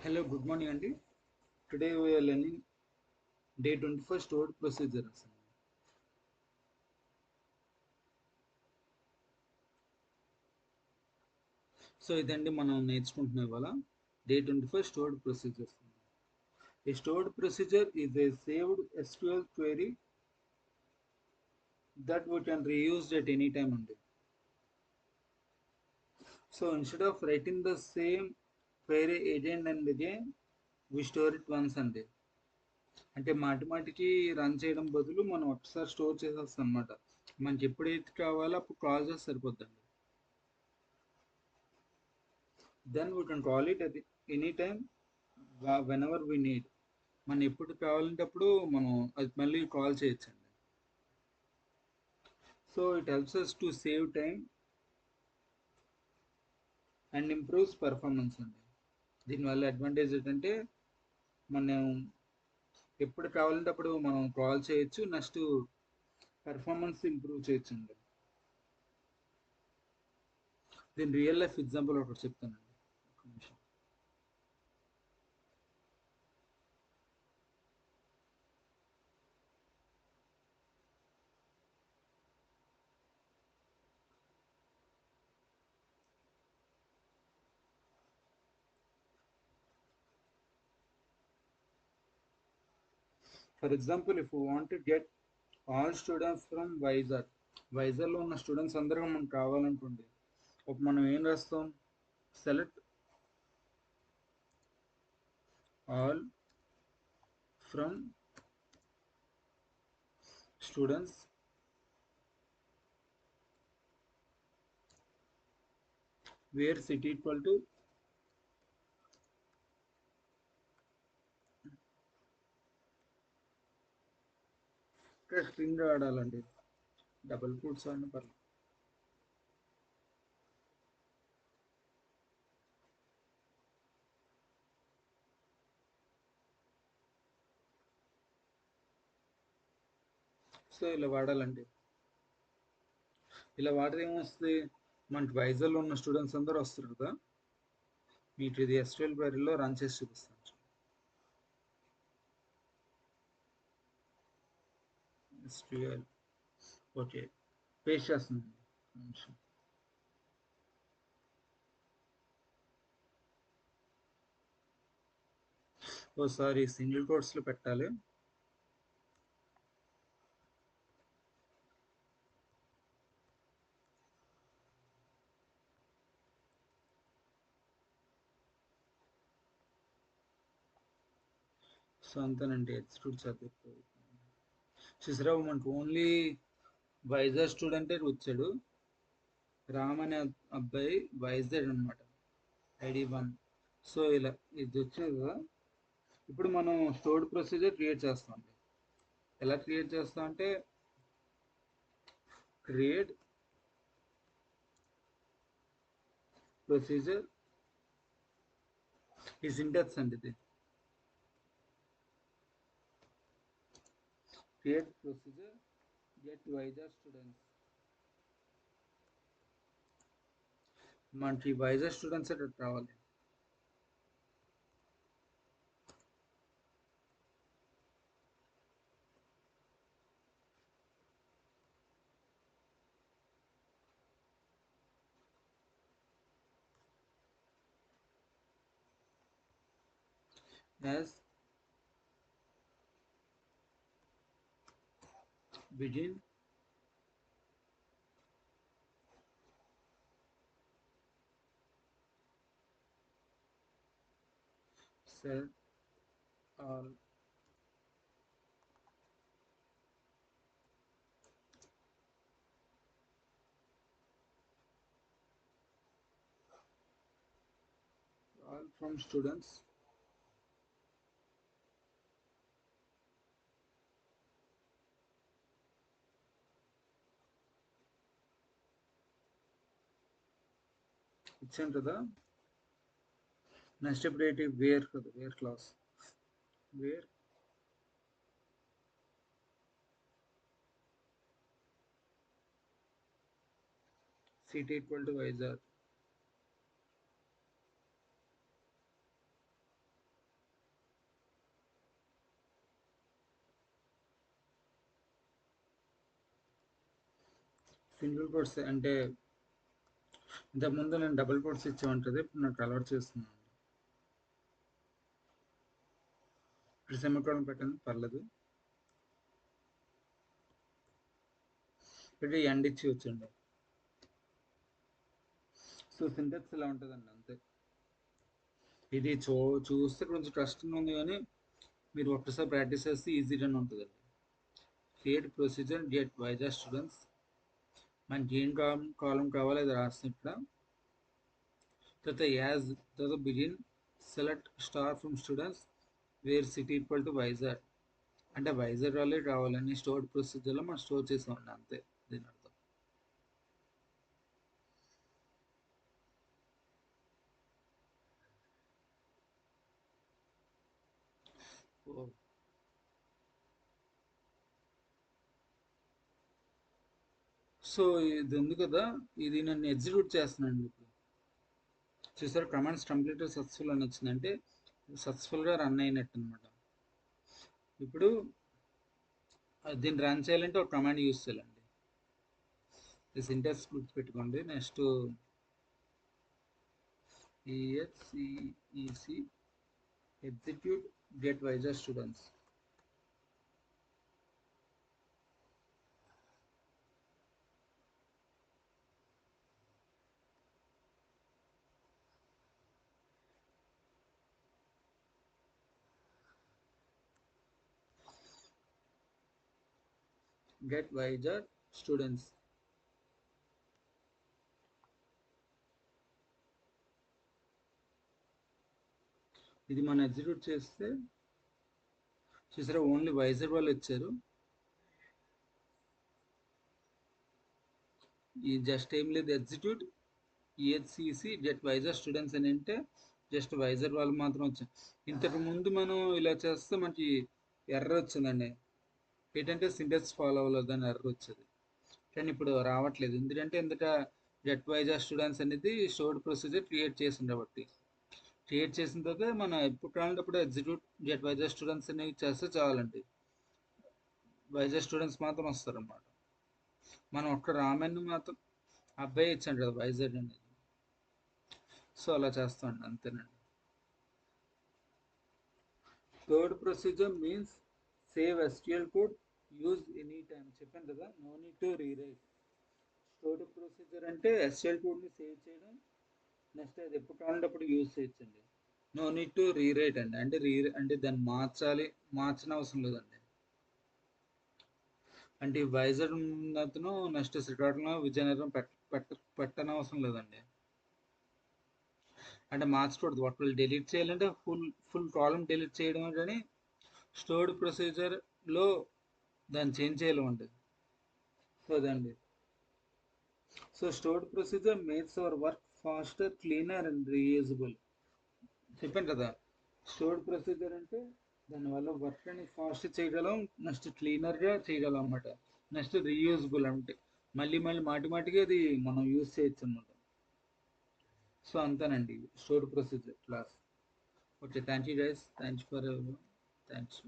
Hello, good morning, Andy. Today we are learning day 21 stored procedures. So ఇదండి మనం నేర్చుకుంటున్న ఇవాళ day 21 stored procedures. A stored procedure is a saved SQL query that we can reuse at any time. Andy. So instead of writing the same query again and again, we store it once అండి. అంటే మాటిమాటికి run చేయడం బదులు మనం ఒకసారి store చేసేస్తాం అనమాట. మనకి ఎప్పుడైతే కావాలో అప్పుడు కాల్ చేస్తే సరిపోద్దండి. Then we can call it at any time whenever we need. మనం ఎప్పుడు కావాలంటే అప్పుడు మనం అది మళ్ళీ కాల్ చేయొచ్చండి. So it helps us to save time and improves performance అండి. దీనివల్ల అడ్వాంటేజ్ ఏంటంటే మనం ఎప్పుడు కావాలంటే అప్పుడు మనం కాల్ చేయొచ్చు, నెక్స్ట్ పెర్ఫార్మెన్స్ ఇంప్రూవ్ చేయొచ్చు అండి. దీని రియల్ లైఫ్ ఎగ్జాంపుల్ ఒకటి చెప్తానండి, ఒక నిమిషం. For example, if you want to get all students from వైజాగ్లో ఉన్న స్టూడెంట్స్ అందరూ మనకు కావాలనుకోండి, అప్పుడు మనం ఏం రాస్తాం? Select all from students where city equal to ఇక్కడ స్ట్రింగ్ ఆడాలండి, డబుల్ కోట్స్ అని పర్లేదు. సో ఇలా వాడాలండి. ఇలా వాడితే ఏమొస్తుంది, మనకి వైజాగ్లో ఉన్న స్టూడెంట్స్ అందరూ వస్తారు కదా. మీకు ఇది ఎస్క్యూఎల్ క్వెరీలో రన్ చేసి చూపిస్తాను. ఎస్క్యూఎల్ ఓకే, పేస్ట్ చేస్తున్నాను. నిమిషం. ఓసారి సింగిల్ కోట్స్లో పెట్టాలి. సో అంతేనండి, ఎక్స్క్యూట్ చదివి చూసారా, మనకు ఓన్లీ వైజాగ్ స్టూడెంటే వచ్చాడు. రామ్ అనే అబ్బాయి వైజాగ్ అనమాట, ID 1. సో ఇలా ఇది వచ్చింది కదా. ఇప్పుడు మనం స్టోర్డ్ ప్రొసీజర్ క్రియేట్ చేస్తాం. ఎలా క్రియేట్ చేస్తాం అంటే, క్రియేట్ ప్రొసీజర్ ఈ సింటాక్స్ అండి. ఇది create procedure get Vizag students. మనకి వైజాగ్ స్టూడెంట్స్ అక్కడ రావాలి. As begin set all from students ఇచ్చాను కదా. నెక్స్ట్ ఇప్పుడు ఏంటి, వేర్ కదా, where class, where city equal to Vizag. Single quotes అంటే ఇంతకుముందు నేను డబుల్ కోట్స్ ఇచ్చేమంటుంది, ఇప్పుడు నాకు అలవాటు చేస్తున్నాను. ఇప్పుడు సెమికోలన్ పెట్టండి పర్లేదు, ఇప్పుడు ఎండ్ ఇచ్చి వచ్చండి. సో సింటాక్స్ ఇలా ఉంటుందండి అంతే. ఇది చూస్తే కొంచెం కష్టంగా ఉంది, కానీ మీరు ఒక్కసారి ప్రాక్టీస్ చేస్తే ఈజీగానే ఉంటుందండి. Create procedure get Vizag students. మనకి ఏం కాలం కావాలో అది రాస్తాం ఇక్కడ. తర్వాత యాజ్ తర్వాత begin select star from students where city equal to Vizag, అంటే వైజాగ్ వాళ్ళే కావాలని స్టోర్ ప్రొసీజర్లో మనం స్టోర్ చేసామండి అంతే దీని అర్థం. సో ఇది ఉంది కదా, ఇది నన్ను ఎగ్జిక్యూట్ చేస్తున్నాను ఇప్పుడు. చూసారు కమాండ్స్ కంప్లీటర్ సక్సెస్ఫుల్ అని వచ్చిందంటే సక్సెస్ఫుల్గా రన్ అయినట్టు అనమాట. ఇప్పుడు దీన్ని రన్ చేయాలంటే ఒక కమాండ్ యూస్ చేయాలండి. సింటాక్స్ గుర్తుపెట్టుకోండి. Next exec execute get Vizag students. Get Vizag students. ఇది మనం ఎగ్జిక్యూట్ చేస్తే చూసారా ఓన్లీ వైజాగ్ వాళ్ళు వచ్చారు. ఈ జస్ట్ ఏం లేదు, ఎగ్జిక్యూట్ ఈహెచ్సిసి గెట్ వైజాగ్ స్టూడెంట్స్ అని అంటే జస్ట్ వైజాగ్ వాళ్ళు మాత్రం వచ్చారు. ఇంతకు ముందు మనం ఇలా చేస్తే మనకి ఎర్రర్ వచ్చిందండి, ఏంటంటే సింటాక్స్ ఫాలో అవ్వలేదు అని ఎర్రర్ వచ్చేది. కానీ ఇప్పుడు రావట్లేదు, ఎందుకంటే ఇంతక గెట్ వైజాగ్ స్టూడెంట్స్ అనేది స్టోర్డ్ ప్రొసీజర్ క్రియేట్ చేసింది కాబట్టి. క్రియేట్ చేసిన తర్వాత మనం ఎప్పుడు కావాలంటే అప్పుడు ఎగ్జిక్యూట్ గెట్ వైజాగ్ స్టూడెంట్స్ అనేవి చేస్తే చాలండి, వైజాగ్ స్టూడెంట్స్ మాత్రం వస్తారన్నమాట. మనం ఒక్క రామాయణం మాత్రం అబ్బాయి ఇచ్చాడు కదా వైజాగ్ అనేది, సో అలా చేస్తామండి అంతేనండి. Third procedure means save SQL code use any time, చెప్పాను కదా, no need to rewrite. Third procedure అంటే ఎస్క్యూఎల్ కోడ్ని సేవ్ చేయడం, నెక్స్ట్ అది ఎప్పుడు కావాలంటే అప్పుడు యూజ్ చేయొచ్చండి. నో నీడ్ టు రీరైట్ అండి, అంటే అంటే దాన్ని మార్చని అవసరం లేదండి. అంటే వైజాగ్ అతను నెక్స్ట్ శ్రీకాకుళం విజయనగరం పెట్టని అవసరం లేదండి. అంటే మార్చకూడదు, ఒకవేళ డిలీట్ చేయాలంటే ఫుల్ కాలం డిలీట్ చేయడం, కానీ స్టోర్డ్ ప్రొసీజర్లో దాన్ని చేంజ్ చేయాలండి. సో అదండి. So stored procedure makes our work faster, cleaner and reusable. చెప్పాను కదా, స్టోర్డ్ ప్రొసీజర్ అంటే దానివల్ల వర్క్ అని ఫాస్ట్ చేయగలం, నెక్స్ట్ క్లీనర్గా చేయగలం అనమాట. నెక్స్ట్ రీయూజబుల్ అంటే మళ్ళీ మాటి మాటికి అది మనం యూజ్ చేయొచ్చు అనమాట. సో అంతేనండి stored procedure class. Okay, thank you guys, thanks for thanks.